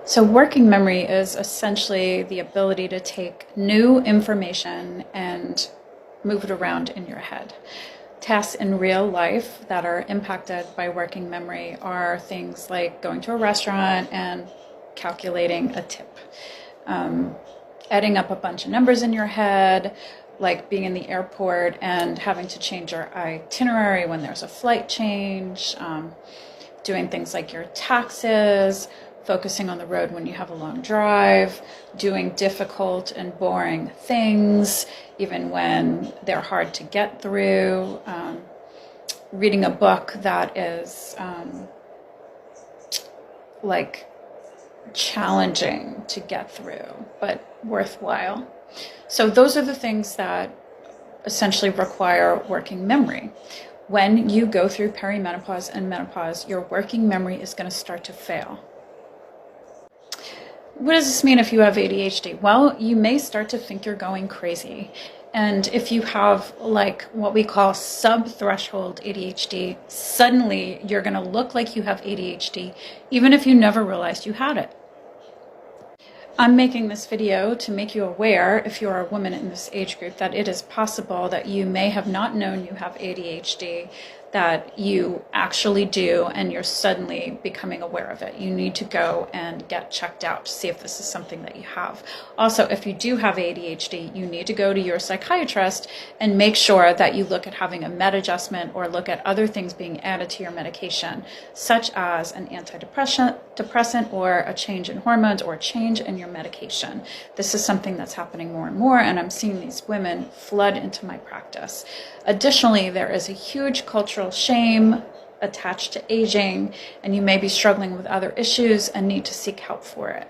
So working memory is essentially the ability to take new information and move it around in your head. Tasks in real life that are impacted by working memory are things like going to a restaurant and calculating a tip, adding up a bunch of numbers in your head, like being in the airport and having to change your itinerary when there's a flight change, doing things like your taxes, focusing on the road when you have a long drive, doing difficult and boring things, even when they're hard to get through, reading a book that is like challenging to get through, but worthwhile. So those are the things that essentially require working memory. When you go through perimenopause and menopause, your working memory is going to start to fail. What does this mean if you have ADHD? Well, you may start to think you're going crazy. And if you have like what we call sub-threshold ADHD, suddenly you're going to look like you have ADHD, even if you never realized you had it. I'm making this video to make you aware, if you're a woman in this age group, that it is possible that you may have not known you have ADHD, that you actually do, and you're suddenly becoming aware of it. You need to go and get checked out to see if this is something that you have. Also, if you do have ADHD, you need to go to your psychiatrist and make sure that you look at having a med adjustment or look at other things being added to your medication, such as an antidepressant or a change in hormones or a change in your medication. This is something that's happening more and more, and I'm seeing these women flood into my practice. Additionally, there is a huge cultural shame attached to aging, and you may be struggling with other issues and need to seek help for it.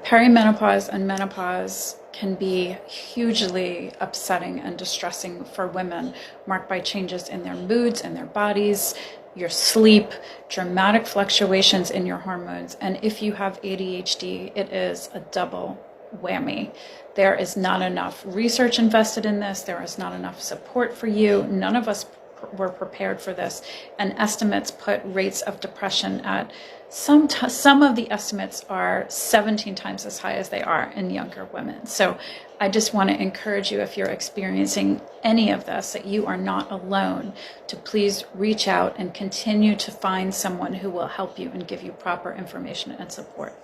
Perimenopause and menopause can be hugely upsetting and distressing for women, marked by changes in their moods and their bodies, your sleep, dramatic fluctuations in your hormones, and if you have ADHD, it is a double whammy. There is not enough research invested in this. There is not enough support for you. None of us were prepared for this. And estimates put rates of depression at some of the estimates are 17 times as high as they are in younger women. So I just want to encourage you, if you're experiencing any of this, that you are not alone, to please reach out and continue to find someone who will help you and give you proper information and support.